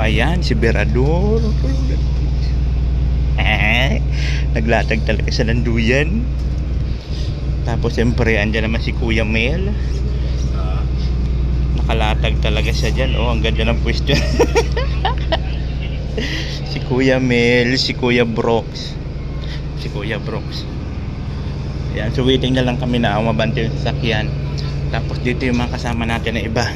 ayan, si Berador. Naglatag talaga sa landuyan. Tapos siyempre andyan naman si Kuya Mel. Nakalatag talaga siya dyan. Oh, ang ganda ng pwesto. Si Kuya Mel, si Kuya Brooks. Si Kuya Brooks. Ayan, so waiting na lang kami na umabante yung sasakyan. Tapos dito yung mga kasama natin na iba.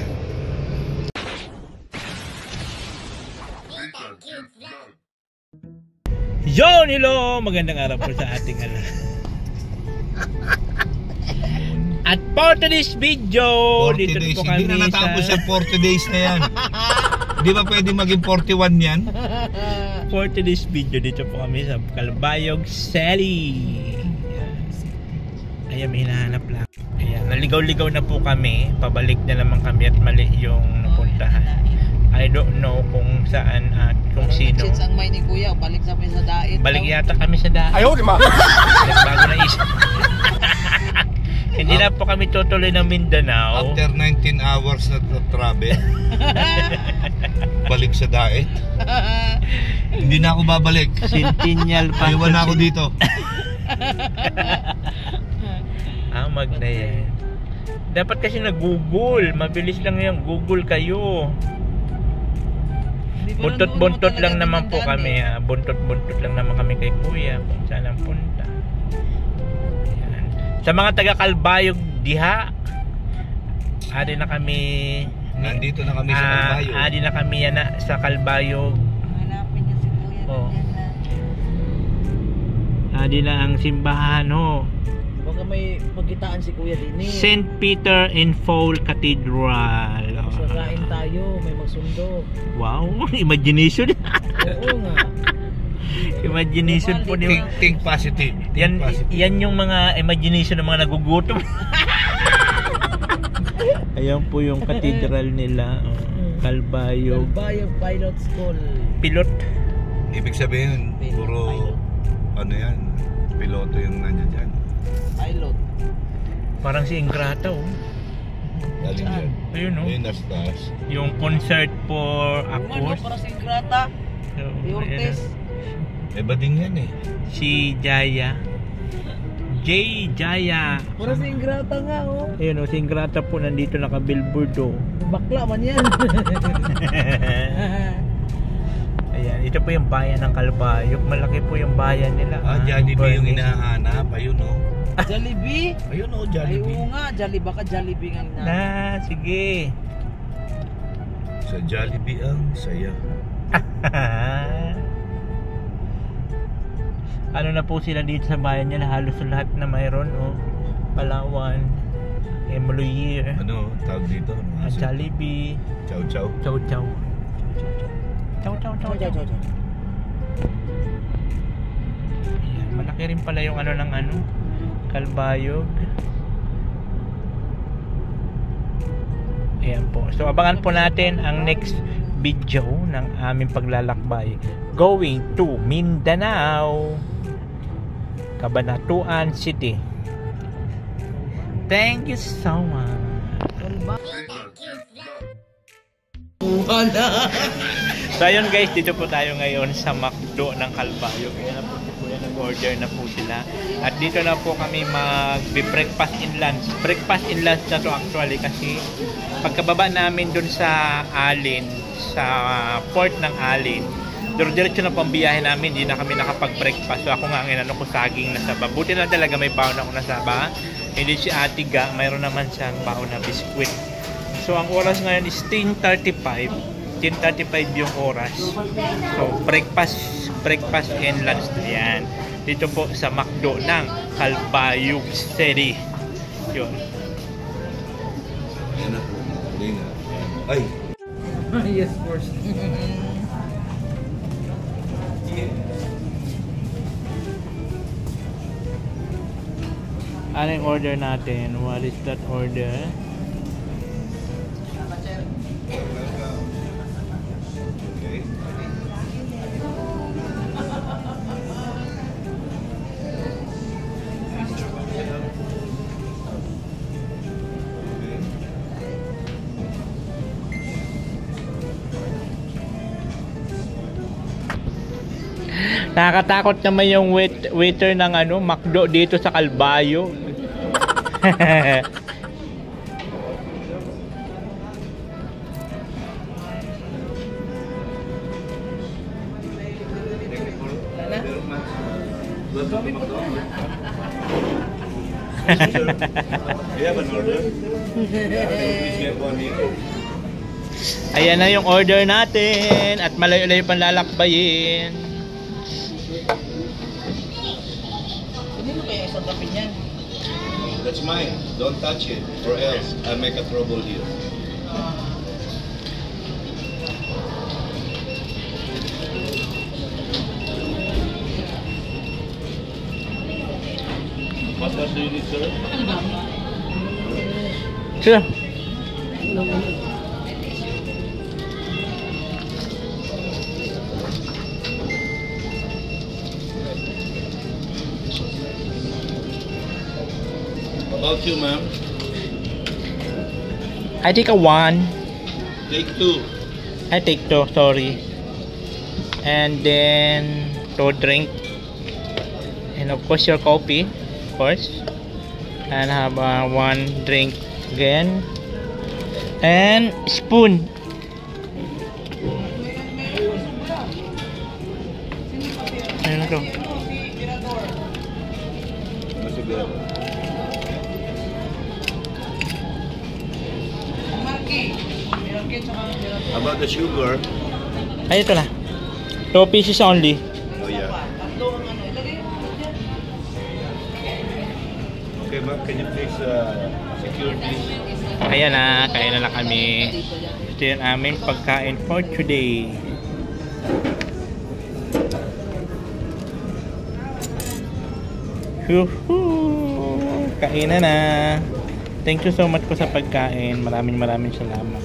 Yo, Nilo! Magandang araw po sa ating At for today's video, 40 dito days. po kami Hindi na natapos sa... yung 40 days na yan. Di ba pwede maging 41 yan? For today's video, dito po kami sa Calbayog City. Ayan, may hinahanap lang. Ayan, naligaw-ligaw na po kami. Pabalik na naman kami at mali yung napuntahan. I don't know kung saan at kung sino. Ang may ni Kuya, balik kami sa dait. Balik yata kami sa dait. Ayaw, di ba? Bago na isip. Hindi na po kami tutuloy ng Mindanao. After 19 hours na travel, balik sa daet. Hindi na ako babalik. Centennial pa. Iwan na ako dito. Amag na yan. Dapat kasi nag-google. Mabilis lang yan. Google kayo. Buntot-buntot lang naman po kami. Buntot-buntot lang naman kami kay Kuya kung saan ang punta. Ayan. Sa mga taga Calbayog diha, adi na kami. Nandito na kami sa Calbayog. Adi na kami yan sa Calbayog. Hanapin niya si Kuya. Oh. Adi na ang simbahan ho. Baka may magkitaan si Kuya din eh. St. Peter in Foul Cathedral. Sakain tayo, may magsundo. Wow, imagination. Oo nga. Imagination po ni Think positive. yan, yan yung mga imagination ng mga nagugutom. Ayan po yung cathedral nila. Calbayog. Calbayog Pilot School. Pilot. Ibig sabihin, puro ano yan, piloto yung nandiyan dyan. Pilot. Parang si Ingrata oh. Galing dyan. Ayun oh. Ayun, nas-tas. Yung concert for a Ano course. para si Grata? So, Yortes. Eh, ba din yan eh? Si Jaya. Jaya. Para si Grata nga oh. Ayun oh, si Ingrata po nandito naka-billboard oh. Bakla man yan. Ayan, ito po yung bayan ng Calbayog. Malaki po yung bayan nila. Jollibee yung hinahanap. Ayun o. Jollibee? Ayun o, Ay Jollibee. oo nga, Jollibee. Baka Jollibee nga ina. Sige. Sa Jollibee ang saya. Ano na po sila dito sa bayan nila? Halos lahat na mayroon oh. Palawan, Emoloyer, Ano, tawag dito? Jollibee, Chow chow. Chow Chow. Chow Chow Chow Chow. Ayan, malaki rin pala yung ano ng ano, Calbayog. Ayan po. So abangan po natin ang next video ng aming paglalakbay going to Mindanao, Cabanatuan City. Thank you so much. So ayun guys, dito po tayo ngayon sa McDo ng Calbayog. Ayan na po si Kuya, nag-order na po sila. At dito na po kami mag-breakfast in lunch. Breakfast in lunch na to actually kasi pagkababa namin dun sa Alin, sa port ng Alin, diretso na po ang biyahe namin, hindi na kami nakapag-breakfast. So ako nga ang inano ko saging na saba. Buti na talaga may baon ako na saba. Hindi si Ate Ga, mayroon naman siyang baon na biskwit. So ang oras ngayon is 10:35 yung oras. So breakfast and lunch na yan. Dito po sa McDo ng Calbayog City. Yun. Ayan na po. Ay. Yes, of course. Ano yung order natin? What is that order? Okay. Nakakatakot naman yung waiter ng ano, McDo dito sa Calbayo. Ayan na yung order natin at malayo-layo pang lalakbayin. Hindi mo kaya isang tabi niyan? That's mine. Don't touch it, or else I'll make a trouble here. What do you need, sir? Sure. About you, ma'am. I take a 1. Take 2. I take 2, sorry. And then 2 drink. And of course your coffee, of course. And have 1 drink again. And spoon. Ayun na to. How about the sugar? Ay, ito na. 2 pieces only. Oh, yeah. Okay, ma'am, can you please secure please? Ayan na, kain na lang kami. Ito yung aming pagkain for today. Huhu! Kain na. Thank you so much po sa pagkain. Maraming salamat.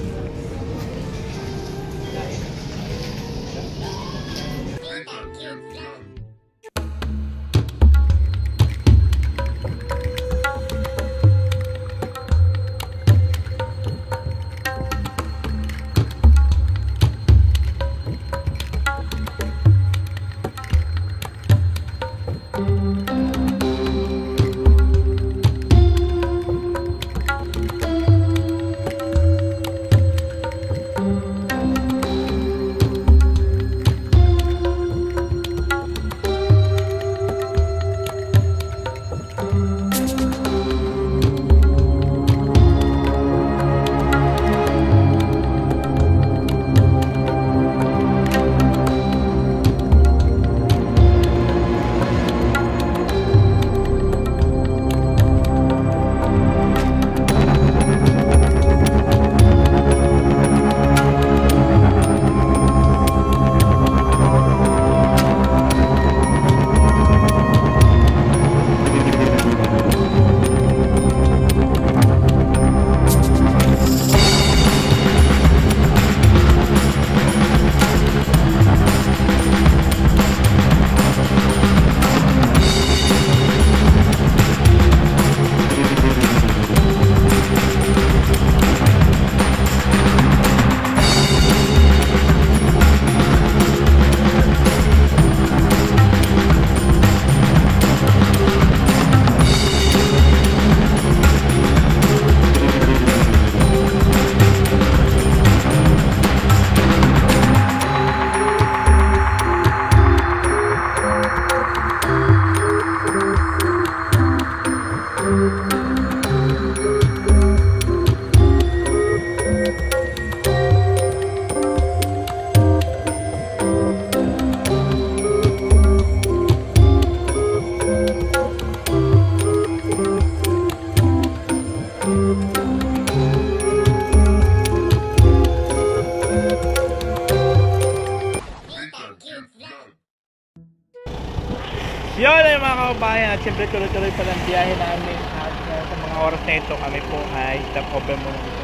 Yun ay mga kababayan, at siyempre tuloy-tuloy pa lang biyahe namin at sa mga oras na ito kami po ay stop over muna dito.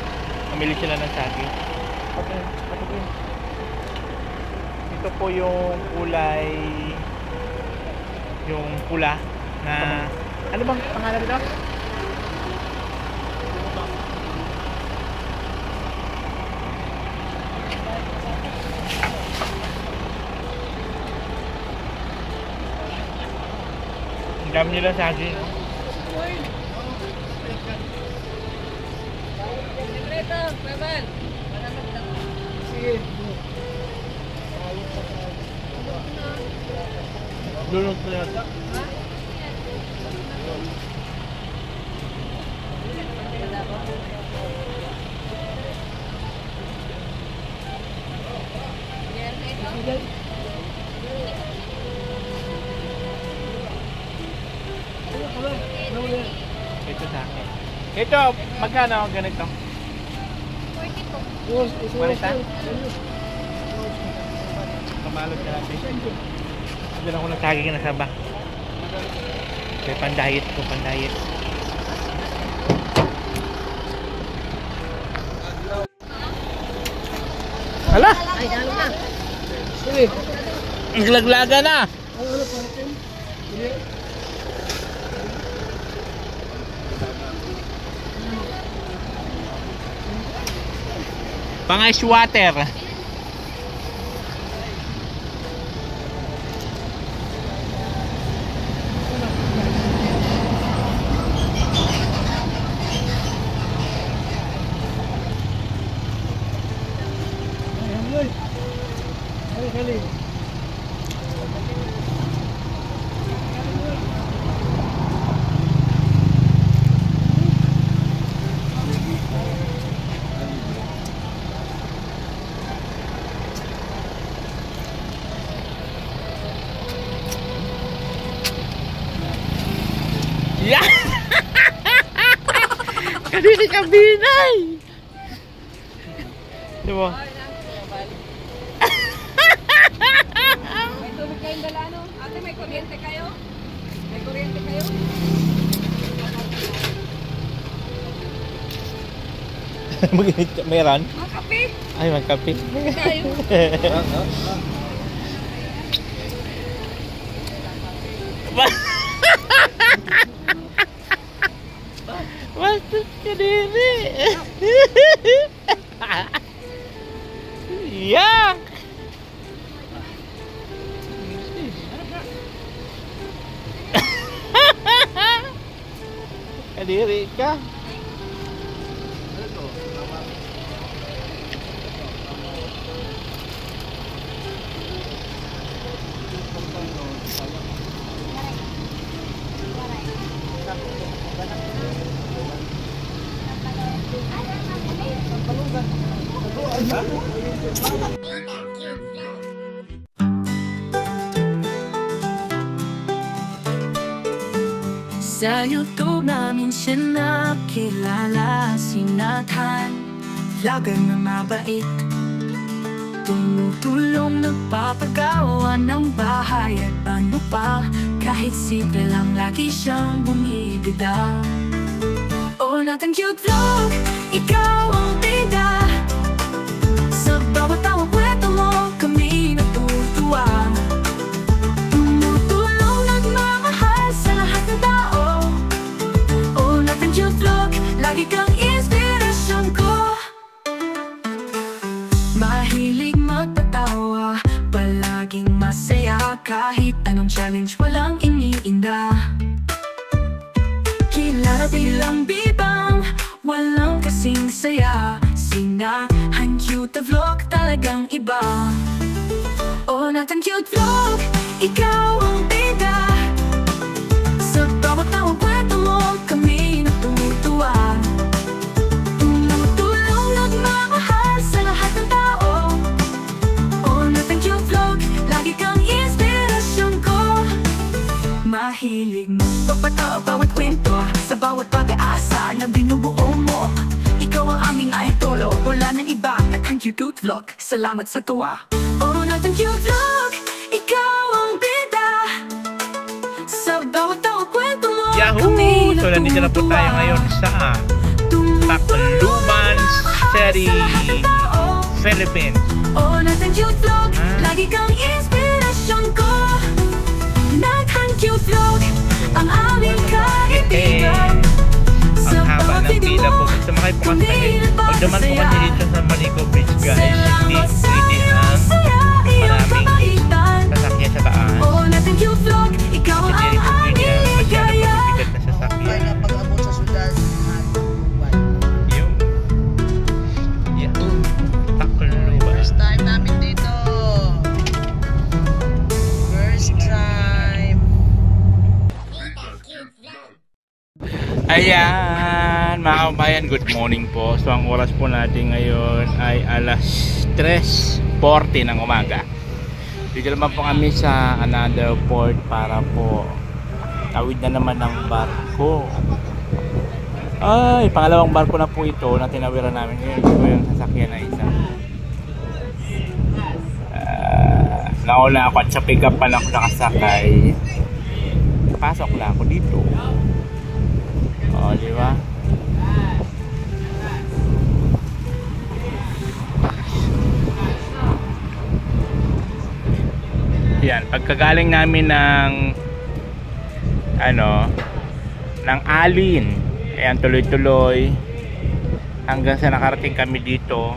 Pamili sila ng saging. Okay, ito po yung kulay, yung pula na, ano bang pangalan nito? Dami nila saging. Lunod ko yata. Ito sa akin. Ito, magkano ang ganito? 40 po. 40? Kamalot ka natin. Hindi na ako nagtaging na saba. Kaya pandayet ko, pandayet. Hala! Ay, dalo na. Naglaglaga na! Pang ice water. Yeah! Kanini ka binay! Diba? May tubig kayong dala, no? Ate, may kuryente kayo? May kuryente kayo? Meron? Mga kape! Ay, magkape. Kayo? Bastos ka dini. Yak! Kadiri ka. Sa YouTube namin siya nakilala, si Nathan. Vlogger na mabait, tumutulong, nagpapagawa ng bahay at ano pa. Kahit simple lang, lagi siyang bumibida. Oh, Nathan Cute Vlog, ikaw ang bida. Sa bawat tawang kwento mo, kami natutuwa. Tumutulong, nagmamahal sa lahat ng tao. Oh, Nathan Cute Vlog, lagi kang inspirasyon ko. Mahilig magpatawa, palaging masaya. Kahit anong challenge, walang iniinda. Kilala bilang bibang, walang kasing saya. Sinahan Cute Vlog, talagang iba. Oh, Nathan Cute Vlog, ikaw ang bida. Sa bawat tawang kwento mo, kami natutuwa. Tumutulong, nagmamahal sa lahat ng tao. Oh, Nathan Cute Vlog, lagi kang inspirasyon ko. Mahilig mo magpatawa bawat kwento, sa bawat pag-asa na binubuo mo. Ikaw ang aming idolo, wala nang iba. Nathan Cute Vlog, salamat sa tuwa. Oh, Nathan Cute Vlog, ikaw ang bida. Sa bawat tawang kwento mo, Yahoo! kami So, nandito na po tayo ngayon sa Tacloban City, Philippines. Oh, Nathan Cute Vlog, lagi kang inspirasyon ko. Nathan Cute Vlog, ang aming kaibigan. Ang haba ng pila po. Sumakay po kasi. Pag duman po kasi dito sa Manico Bridge, guys, hindi ang maraming sasakyan sa taas. Oh, Nathan Cute Vlog, ikaw Kasi ang hindi po pwede aming Ayan, mga kabayan, good morning po. So ang oras po natin ngayon ay alas 3:40 ng umaga. Dito naman po kami sa another port para po tawid na naman ng barko. Ay, pangalawang barko na po ito na tinawiran namin ngayon. Ito yung sasakyan na isa. Nauna ako at sa pick up pa lang ako nakasakay. Pasok na ako dito. O, di ba? Yan, pagkagaling namin ng ng Alin, ayan, tuloy-tuloy hanggang sa nakarating kami dito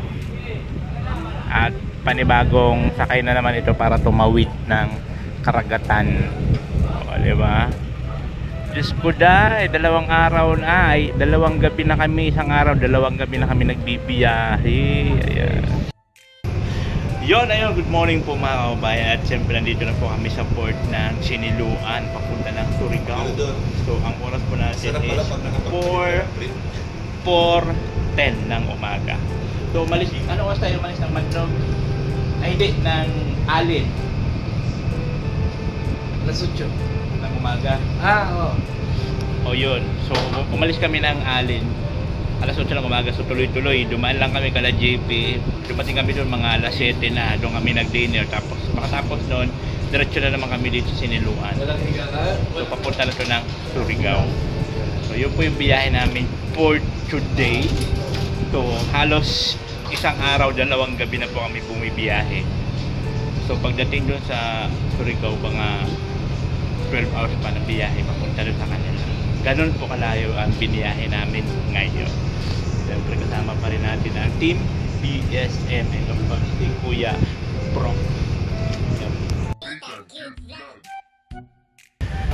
at panibagong sakay na naman ito para tumawid ng karagatan. O, di ba? Diyos ko dahil, dalawang gabi na kami, isang araw, dalawang gabi na kami nagbibiyahe. Ayan. Ayun, good morning po mga kabayan. At siyempre nandito na po kami sa port ng Siniluan, papunta ng Surigao. So ang oras po natin is 4:10 ng umaga. So ano oras tayo umalis ng Mandog? Ay hindi, ng Alin. Alas 8 ng umaga. O yun. So umalis kami ng Alin alas 8 ng umaga. So tuloy-tuloy, dumaan lang kami kala JP. Dumating kami doon mga alas 7 na. Doon kami nag-dinner. Tapos makatapos noon, diretso na naman kami dito sa Siniluan. So papunta na to ng Surigao. So yun po yung biyahe namin for today. So halos isang araw, dalawang gabi na po kami bumibiyahe. So pagdating doon sa Surigao, mga 12 hours pa na biyahe papunta doon sa kanila. Ganun po kalayo ang biniyahe namin ngayon. Siyempre kasama pa rin natin ang team BSM and of course si Kuya Pro.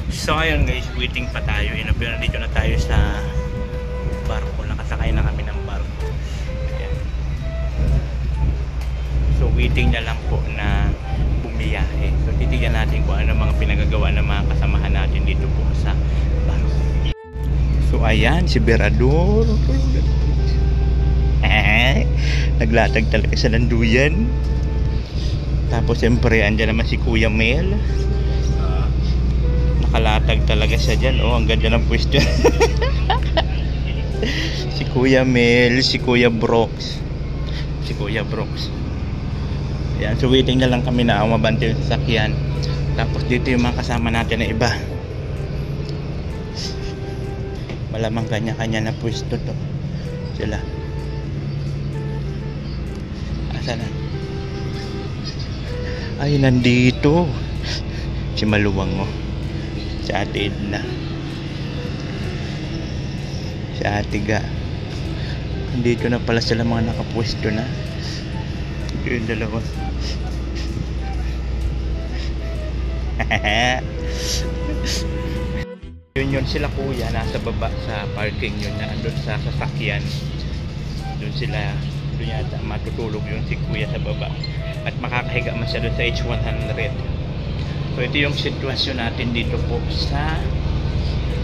So ayun guys, waiting pa tayo. Nandito na tayo sa barko. Nakasakay na kami ng barko. Ayan. So waiting na lang po na bumiyahe. So titignan natin kung ano mga pinagagawa ng mga kasamahan natin dito po sa barko. So ayan, si Berador. Naglatag talaga sa landuyan. Tapos siyempre andyan naman si Kuya Mel. Nakalatag talaga siya dyan. Oh, ang ganda ng pwesto. Si Kuya Mel, si Kuya Brooks. Ayan, so waiting na lang kami na umabante yung sasakyan. Tapos dito yung mga kasama natin na iba. Malamang kanya-kanya na pwesto to sila. Asa na? Ay, nandito si Maluwang, oh. Si Ate Edna, si Ate Ga. Nandito na pala sila, mga nakapwesto na. Ito yung dalawa. Yun sila kuya, nasa baba sa parking yun, na andun sa sasakyan. Doon yata matutulog yun si kuya sa baba. At makakahiga man siya doon sa H100. So ito yung sitwasyon natin dito po sa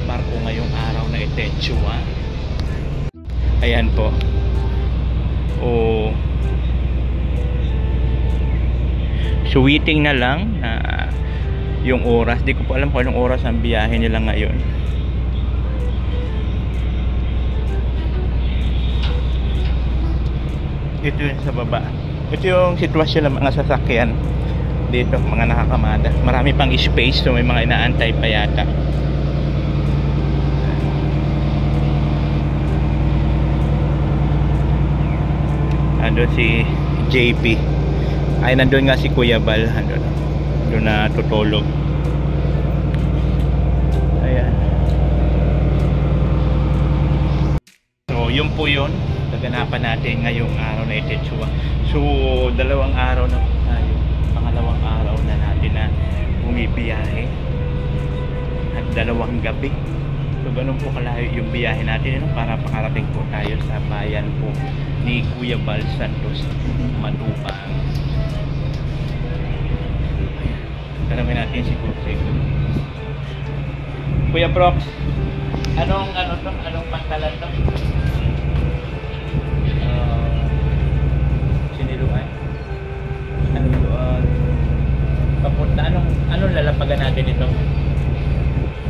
barko ngayong araw na Itechua. Ayan po. So waiting na lang na yung oras. Di ko po alam kung anong oras ang biyahe nila ngayon. Ito yung sa baba. Ito yung sitwasyon ng mga sasakyan dito, mga nakakamada. Marami pang space, so may mga inaantay pa yata. Ando si JP. Ay, nandun nga si Kuya Bal. Doon na tutulog. Ayan. So yun po yun naganapan natin ngayong araw na Itechua. So dalawang araw na po tayo, pangalawang araw na natin na bumibiyahe at dalawang gabi. So ganun po kalayo yung biyahe natin, para pakarating po tayo sa bayan po ni Kuya Bal Santos, Matupang. Tanungin natin si Kuya Prox, anong Bakalan to. Siniluan. Ano yun? Papunta. Anong lalapagan natin ito?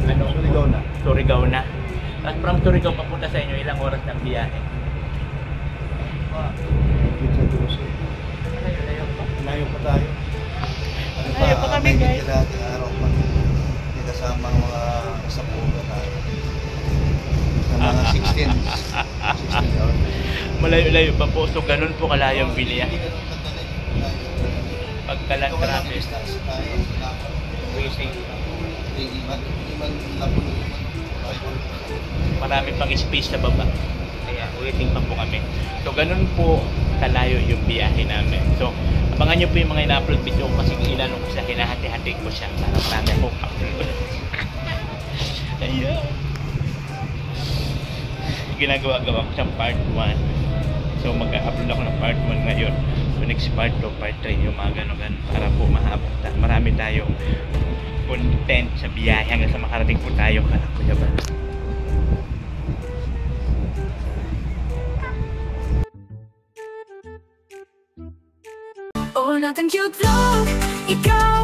Surigao na. Surigao na. At from Surigao papunta sa inyo, ilang oras ng biyahe? Layo pa. Layo pa tayo. Layo pa kami, guys. Araw pa. Hindi kasama ang mga kasapugan na mga 16 hours. Malayo-layo pa po. So, ganun po kalayo ang bilihan. Pagkalan traffic. Waiting. Marami pang space sa baba. Kaya waiting pa po kami. So, ganun po kalayo yung biyahe namin. So, abangan nyo po yung mga ina-upload video ko kasi ilan ko sa hinahati-hati ko siya para marami akong upload. Ayun. Ginagawa-gawa ko sa part 1. So, mag-upload ako ng part 1 ngayon. So, next part 2, part 3, yung mga gano'n para po mahabot. Marami tayong content sa biyahe hanggang sa makarating po tayo kala Kuya Bal. Oh, natin cute vlog, ikaw